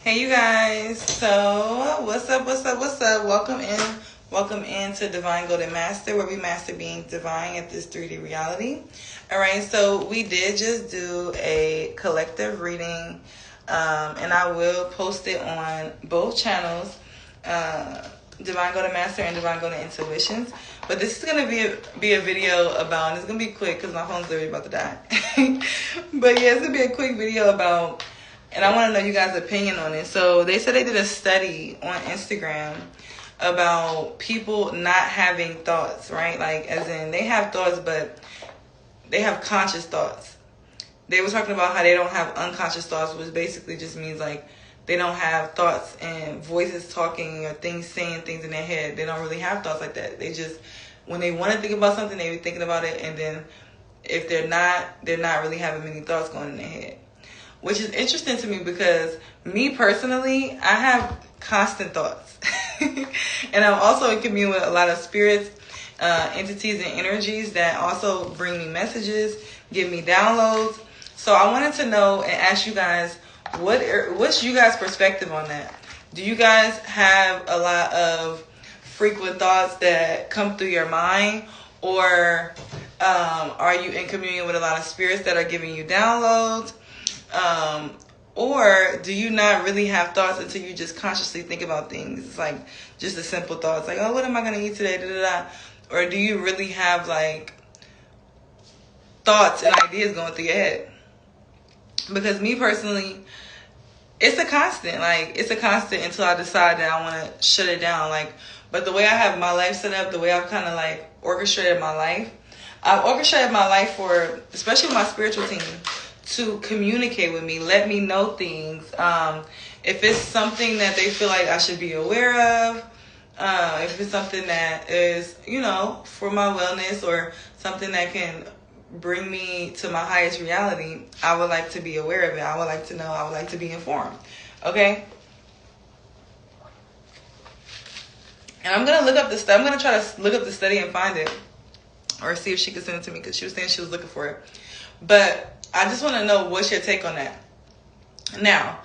Hey you guys, so what's up? Welcome in to Divine Golden Master, where we master being divine at this 3D reality. Alright, so we did just do a collective reading, and I will post it on both channels, Divine Golden Master and Divine Golden Intuitions. But this is going to be a video about, and it's going to be quick because my phone's literally about to die. But yeah, it's going to be a quick video about, and I want to know you guys' opinion on it. So they said they did a study on Instagram about people not having thoughts, right? Like, as in, they have thoughts, but they have conscious thoughts. They were talking about how they don't have unconscious thoughts, which basically just means, like, they don't have thoughts and voices talking or things saying things in their head. They don't really have thoughts like that. They just, when they want to think about something, they be thinking about it. And then if they're not really having many thoughts going in their head. Which is interesting to me because me personally, I have constant thoughts. And I'm also in communion with a lot of spirits, entities, and energies that also bring me messages, give me downloads. So I wanted to know and ask you guys, what's you guys' perspective on that? Do you guys have a lot of frequent thoughts that come through your mind? Or are you in communion with a lot of spirits that are giving you downloads? Or do you not really have thoughts until you just consciously think about things? It's like just the simple thoughts, like, oh, what am I going to eat today? Da, da, da. Or do you really have like thoughts and ideas going through your head? Because me personally, it's a constant. Like, it's a constant until I decide that I want to shut it down. Like, but the way I have my life set up, the way I've kind of like orchestrated my life, I've orchestrated my life for, especially my spiritual team, to communicate with me, let me know things. If it's something that they feel like I should be aware of, if it's something that is, for my wellness or something that can bring me to my highest reality, I would like to be aware of it. I would like to know. I would like to be informed. Okay? And I'm going to look up this. I'm going to try to look up the study and find it. Or see if she could send it to me, because she was saying she was looking for it. But I just want to know, what's your take on that? Now,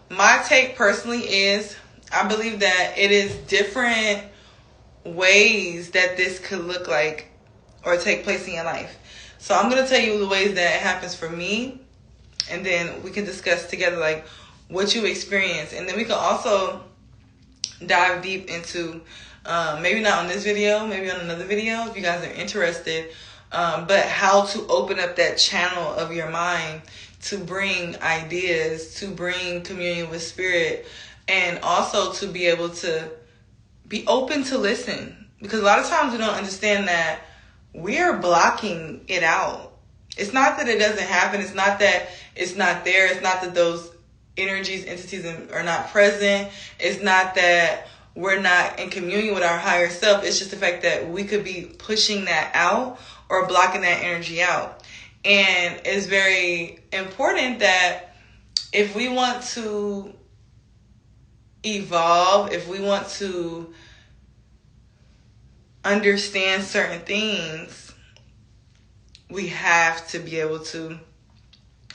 my take personally is, I believe that it is different ways that this could look like or take place in your life. So I'm going to tell you the ways that it happens for me, and then we can discuss together like what you experience. And then we can also dive deep into, maybe not on this video, maybe on another video if you guys are interested, but how to open up that channel of your mind to bring ideas, to bring communion with spirit, and also to be able to be open to listen. Because a lot of times we don't understand that we are blocking it out. It's not that it doesn't happen. It's not that it's not there. It's not that those energies, entities are not present. It's not that we're not in communion with our higher self. It's just the fact that we could be pushing that out or blocking that energy out. And it's very important that if we want to evolve, if we want to understand certain things, we have to be able to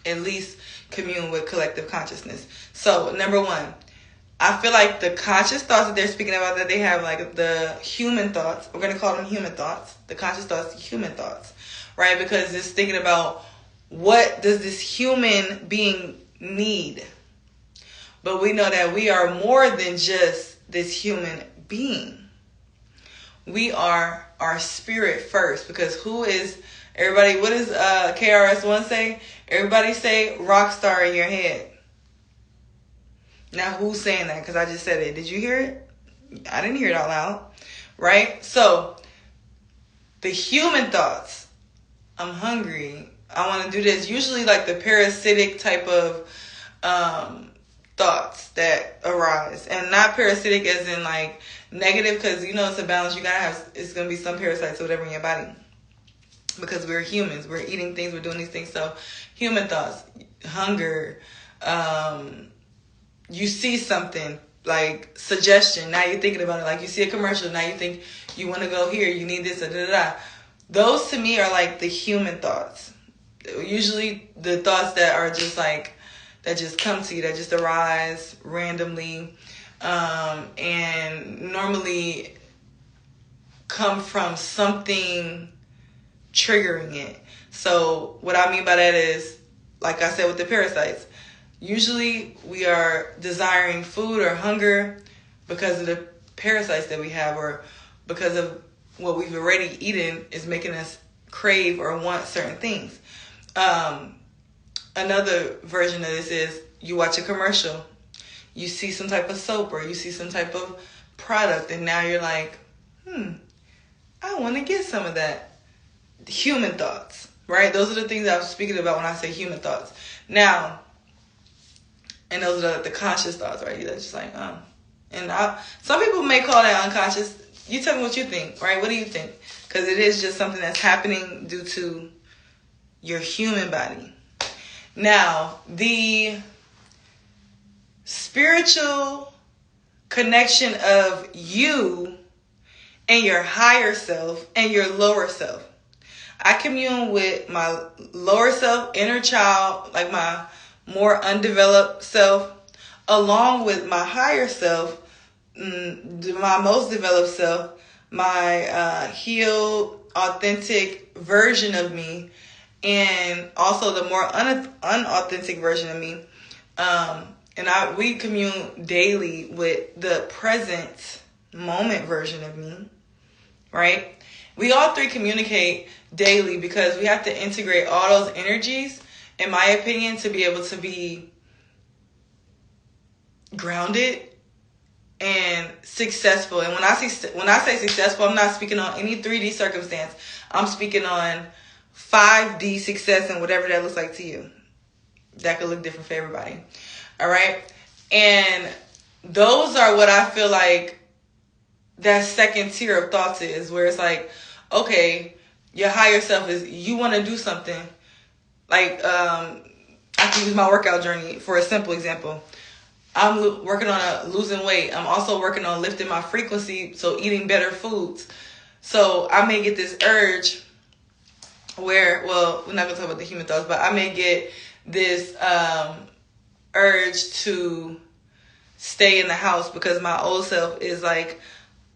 at least commune with collective consciousness. So, number one, I feel like the conscious thoughts that they're speaking about, that they have, like the human thoughts, we're going to call them human thoughts. The conscious thoughts, human thoughts, right? Because it's thinking about, what does this human being need? But we know that we are more than just this human being. We are our spirit first, because who is everybody? What does KRS-One say? Everybody say rock star in your head. Now, who's saying that? Because I just said it. Did you hear it? I didn't hear it out loud. Right? So, the human thoughts. I'm hungry. I want to do this. Usually like the parasitic type of thoughts that arise. And not parasitic as in like negative, because it's a balance. You gotta have, it's going to be some parasites or whatever in your body. Because we're humans. We're eating things. We're doing these things. So, human thoughts. Hunger. You see something, like suggestion, now you're thinking about it. Like you see a commercial, now you think you want to go here, you need this, da da da. Those to me are like the human thoughts. Usually the thoughts that are just like that just come to you, that just arise randomly, and normally come from something triggering it. So what I mean by that is, like I said with the parasites, usually we are desiring food or hunger because of the parasites that we have, or because of what we've already eaten is making us crave or want certain things. Another version of this is you watch a commercial, you see some type of soap or you see some type of product, and now you're like, I want to get some of that. Human thoughts, right? Those are the things I was speaking about when I say human thoughts. Now, and those are the conscious thoughts, right? You're just like, some people may call that unconscious. You tell me what you think, right? What do you think? Because it is just something that's happening due to your human body. Now, the spiritual connection of you and your higher self and your lower self. I commune with my lower self, inner child, like my more undeveloped self, along with my higher self, my most developed self, my healed, authentic version of me, and also the more unauthentic version of me. We commune daily with the present moment version of me, right? We all three communicate daily because we have to integrate all those energies, in my opinion, to be able to be grounded and successful. And when I say successful, I'm not speaking on any 3D circumstance. I'm speaking on 5D success and whatever that looks like to you. That could look different for everybody. All right? And those are what I feel like that second tier of thoughts is, where it's like, okay, your higher self is, you want to do something. Like, I can use my workout journey for a simple example. I'm working on losing weight. I'm also working on lifting my frequency, so eating better foods. So I may get this urge where, well, we're not going to talk about the human thoughts, but I may get this urge to stay in the house because my old self is like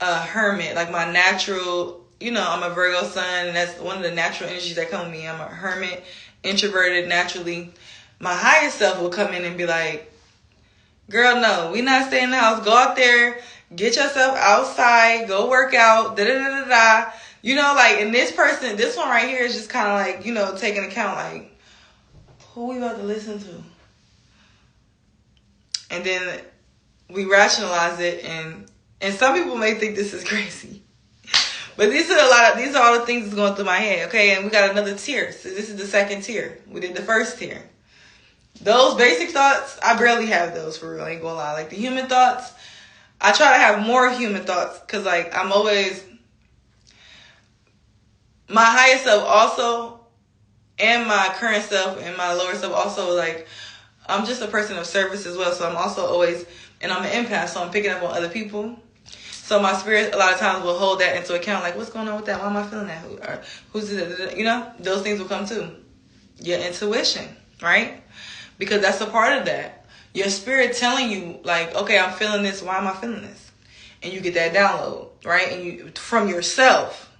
a hermit, like my natural, I'm a Virgo sun, and that's one of the natural energies that come with me. I'm a hermit, introverted naturally. My higher self will come in and be like, girl, no, we not staying in the house. Go out there, get yourself outside, go work out, da-da-da-da-da. And this one right here is just kind of like, taking account, like, who we about to listen to? And then we rationalize it, and some people may think this is crazy. But these are all the things that's going through my head, okay? And we got another tier. So this is the second tier. We did the first tier. Those basic thoughts, I barely have those, for real. I ain't gonna lie. Like the human thoughts, I try to have more human thoughts because, I'm always, my higher self also, and my current self and my lower self also, I'm just a person of service as well. So I'm also always, and I'm an empath, so I'm picking up on other people. So my spirit a lot of times will hold that into account. Like, what's going on with that? Why am I feeling that? Who's it? Those things will come too. Your intuition, right? Because that's a part of that. Your spirit telling you, like, okay, I'm feeling this. Why am I feeling this? And you get that download, right? And from yourself.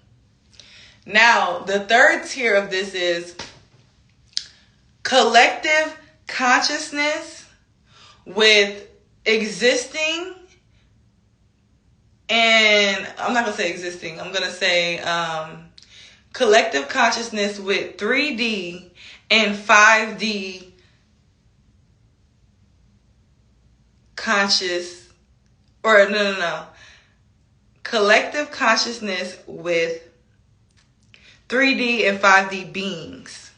Now, the third tier of this is collective consciousness with existing, and I'm not going to say existing. I'm going to say collective consciousness with 3D and 5D conscious, or no. Collective consciousness with 3D and 5D beings.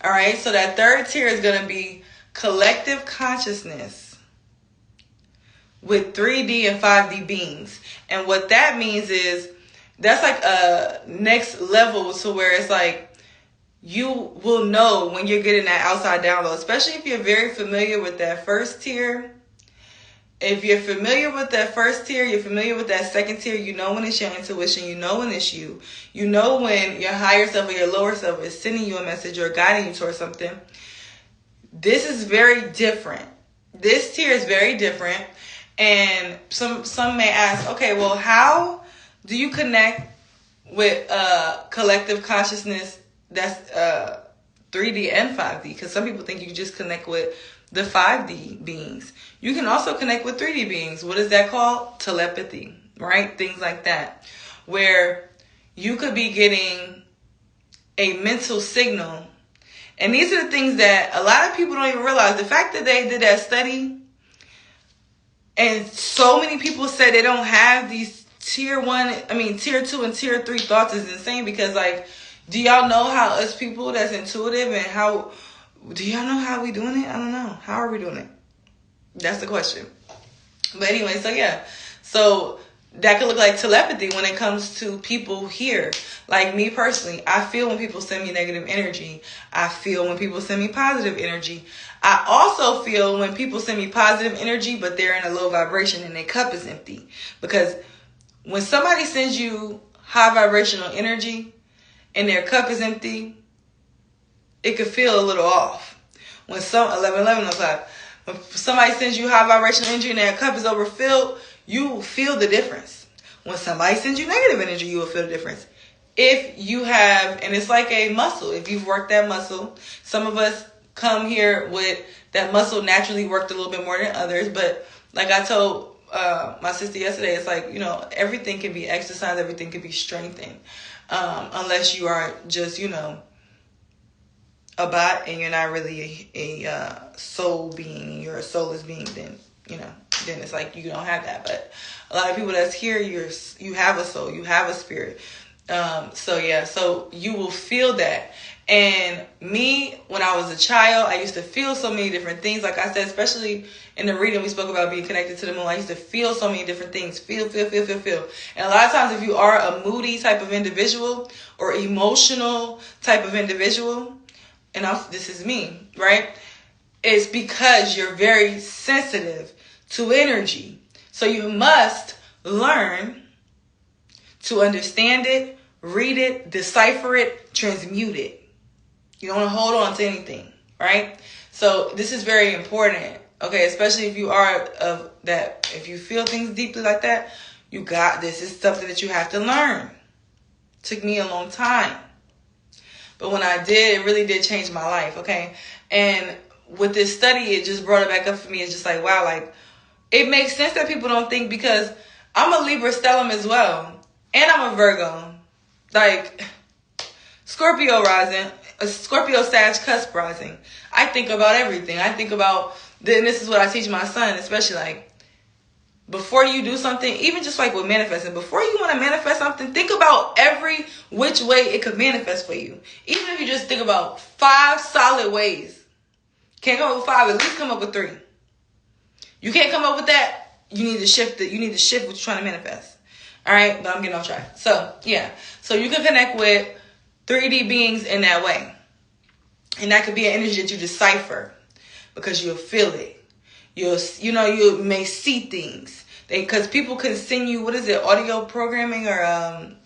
All right, so that third tier is going to be collective consciousness with 3D and 5D beings. And what that means is that's like a next level to where it's like you will know when you're getting that outside download, especially if you're very familiar with that first tier. If you're familiar with that first tier, you're familiar with that second tier, you know when it's your intuition, you know when it's you. You know when your higher self or your lower self is sending you a message or guiding you towards something. This is very different. This tier is very different. And some may ask, okay, well, how do you connect with collective consciousness that's 3D and 5D? Because some people think you can just connect with the 5D beings. You can also connect with 3D beings. What is that called? Telepathy, right? Things like that. Where you could be getting a mental signal. And these are the things that a lot of people don't even realize. The fact that they did that study and so many people said they don't have these tier 2 and tier 3 thoughts is insane. Because, like, do y'all know how us people that's intuitive and how, do y'all know how we doing it? I don't know. How are we doing it? That's the question. But anyway, so yeah. So that could look like telepathy when it comes to people here. Like me personally, I feel when people send me negative energy. I feel when people send me positive energy. I also feel when people send me positive energy, but they're in a low vibration and their cup is empty. Because when somebody sends you high vibrational energy and their cup is empty, it could feel a little off. When when somebody sends you high vibrational energy and their cup is overfilled, you will feel the difference. When somebody sends you negative energy, you will feel the difference. If you have, and it's like a muscle, if you've worked that muscle, some of us come here with that muscle naturally worked a little bit more than others. But like I told my sister yesterday, it's like, everything can be exercised, everything can be strengthened. Unless you are just, a bot and you're not really a soul being, you're a soulless being, then, then it's like you don't have that. But a lot of people that's here, you have a soul, you have a spirit. So you will feel that. And me, when I was a child, I used to feel so many different things. Like I said, especially in the reading we spoke about being connected to the moon, I used to feel so many different things. Feel. And a lot of times if you are a moody type of individual or emotional type of individual, and this is me, right? It's because you're very sensitive to energy. So you must learn to understand it, read it, decipher it, transmute it. You don't want to hold on to anything, right? So this is very important, okay? Especially if you are of that, if you feel things deeply like that, you got this. It's something that you have to learn. Took me a long time. But when I did, it really did change my life, okay? And with this study, it just brought it back up for me. It's just like, wow, like, it makes sense that people don't think, because I'm a Libra stellium as well. And I'm a Virgo. Like, Scorpio rising, a Scorpio Sag cusp rising. I think about everything. I think about, then this is what I teach my son, especially like, before you do something, even just like with manifesting, before you want to manifest something, think about every which way it could manifest for you. Even if you just think about 5 solid ways. Can't come up with 5, at least come up with 3. You can't come up with that, you need to shift it. You need to shift what you're trying to manifest. All right, but I'm getting off track. So, yeah. So you can connect with 3D beings in that way. And that could be an energy that you decipher because you'll feel it. You may see things. Because people can send you, audio programming or,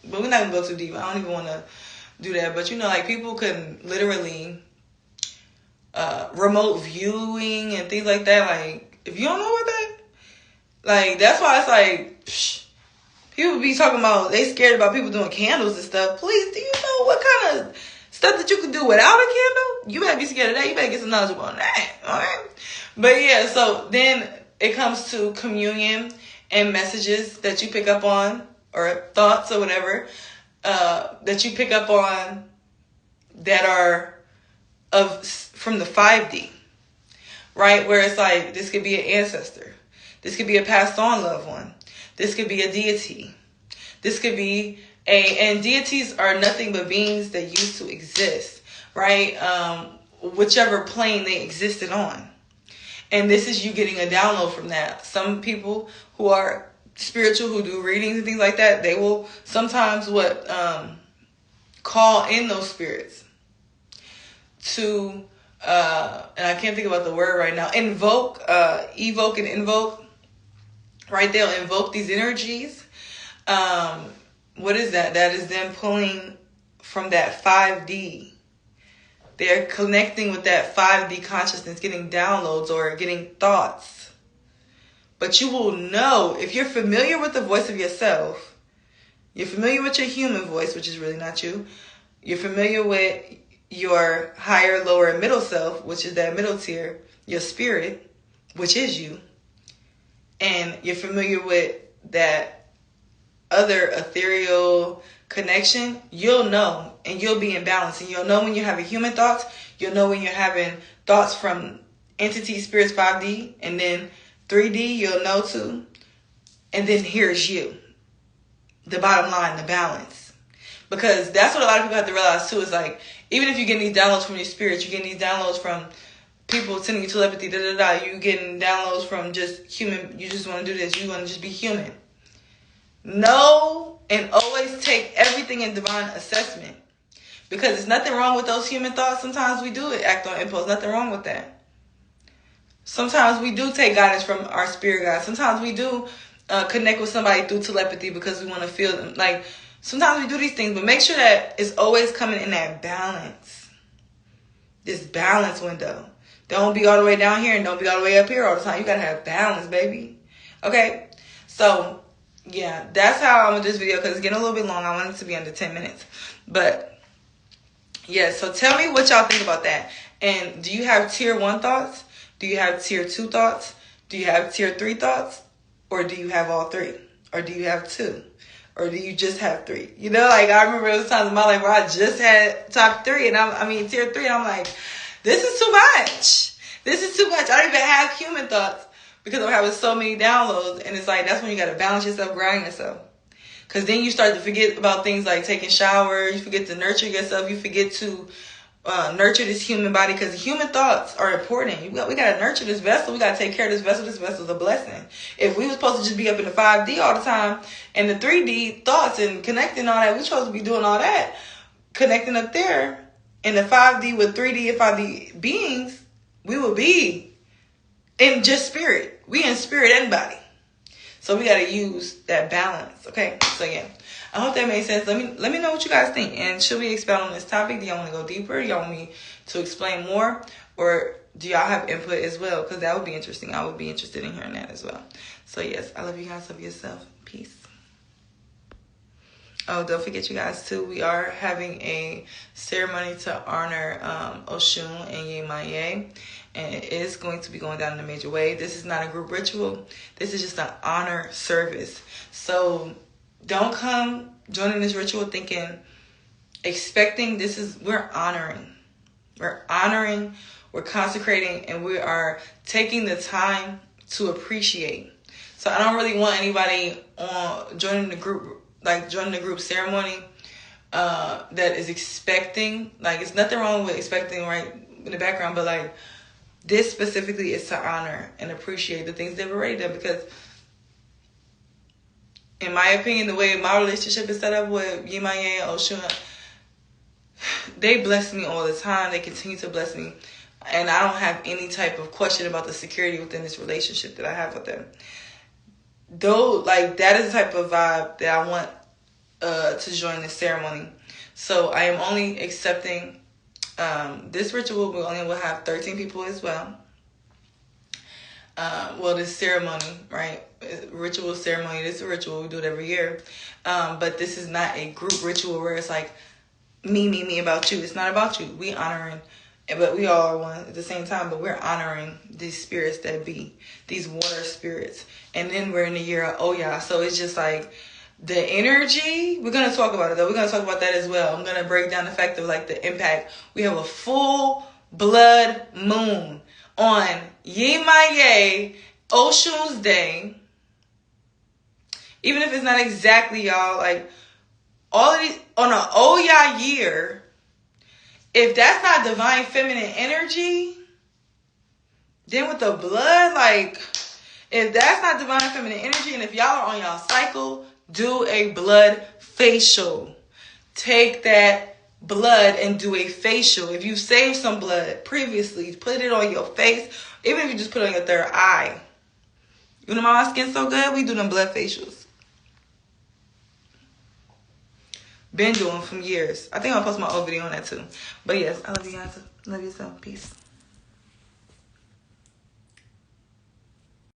but we're not going to go too deep. I don't even want to do that. But, like people can literally remote viewing and things like that. Like, if you don't know what that, like, that's why it's like, people be talking about, they scared about people doing candles and stuff. Please, do you know what kind of stuff that you can do without a candle? You better be scared of that. You better get some knowledge on that. All right? But yeah, so then it comes to communion and messages that you pick up on, or thoughts or whatever, that you pick up on that are from the 5D, right? Where it's like, this could be an ancestor. This could be a passed on loved one. This could be a deity. This could be and deities are nothing but beings that used to exist, right? Whichever plane they existed on. And this is you getting a download from that. Some people who are spiritual, who do readings and things like that, they will sometimes call in those spirits to, and I can't think about the word right now, evoke and invoke, right? They'll invoke these energies. What is that? That is them pulling from that 5D They're connecting with that 5D consciousness, getting downloads or getting thoughts. But you will know, if you're familiar with the voice of yourself, you're familiar with your human voice, which is really not you. You're familiar with your higher, lower, and middle self, which is that middle tier, your spirit, which is you. And you're familiar with that other ethereal connection, you'll know, and you'll be in balance. And you'll know when you're having human thoughts. You'll know when you're having thoughts from entity, spirits, 5D, and then 3D, you'll know too. And then here's you. The bottom line, the balance. Because that's what a lot of people have to realize too, is like, even if you're getting these downloads from your spirits, you're getting these downloads from people sending you telepathy, you're getting downloads from just human, you just want to do this, you want to just be human. Know and always take everything in divine assessment. Because there's nothing wrong with those human thoughts. Sometimes we do act on impulse. Nothing wrong with that. Sometimes we do take guidance from our spirit guides. Sometimes we do connect with somebody through telepathy because we want to feel them. Like, sometimes we do these things, but make sure that it's always coming in that balance. This balance window. Don't be all the way down here and don't be all the way up here all the time. You got to have balance, baby. Okay? So, yeah, that's how I'm going to do this video because it's getting a little bit long. I want it to be under 10 minutes. But, yeah, so tell me what y'all think about that. And do you have tier 1 thoughts? Do you have tier 2 thoughts? Do you have tier 3 thoughts? Or do you have all 3? Or do you have 2? Or do you just have 3? You know, like, I remember there was times in my life where I just had top 3. And tier 3. And I'm like, this is too much. This is too much. I don't even have human thoughts because I'm having so many downloads. And it's like, that's when you got to balance yourself, grind yourself. Because then you start to forget about things like taking showers. You forget to nurture yourself. You forget to nurture this human body because human thoughts are important. We got to nurture this vessel. We got to take care of this vessel. This vessel is a blessing. If we were supposed to just be up in the 5D all the time and the 3D thoughts and connecting all that, we're supposed to be doing all that. Connecting up there in the 5D with 3D and 5D beings, we will be in just spirit. We in spirit and body. So we got to use that balance. Okay. So yeah, I hope that made sense. Let me know what you guys think. And should we expound on this topic? Do y'all want to go deeper? Do y'all want me to explain more? Or do y'all have input as well? Because that would be interesting. I would be interested in hearing that as well. So yes, I love you guys. Love yourself. Peace. Oh, don't forget, you guys, too, we are having a ceremony to honor Oshun and Yemaye. And it is going to be going down in a major way. This is not a group ritual. This is just an honor service. So don't come joining this ritual expecting we're honoring. We're honoring, we're consecrating, and we are taking the time to appreciate. So I don't really want anybody joining the group ceremony that is expecting. Like, it's nothing wrong with expecting right in the background, but like, this specifically is to honor and appreciate the things they've already done. Because in my opinion, the way my relationship is set up with Yemaye and Oshun, they bless me all the time. They continue to bless me. And I don't have any type of question about the security within this relationship that I have with them. Though, like, that is the type of vibe that I want to join this ceremony. So I am only accepting this ritual. We only will have 13 people as well. This ceremony, right? Ritual ceremony. This is a ritual. We do it every year. But this is not a group ritual where it's like me about you. It's not about you. We honoring, but we all are one at the same time. But we're honoring these spirits that be, these water spirits. And then we're in the year of Oya. So it's just like the energy. We're going to talk about it though. We're going to talk about that as well. I'm going to break down the fact of like the impact. We have a full blood moon on Yemaye Oshun's day. Even if it's not exactly, y'all, like all of these on an Oya year, if that's not divine feminine energy, then with the blood, like, if that's not divine feminine energy, and if y'all are on y'all cycle, do a blood facial. Take that blood and do a facial. If you saved some blood previously, put it on your face. Even if you just put it on your third eye. You know my skin so good? We do them blood facials. been doing from years. I think I'll post my old video on that too. But yes, I love you guys. Love yourself. Peace.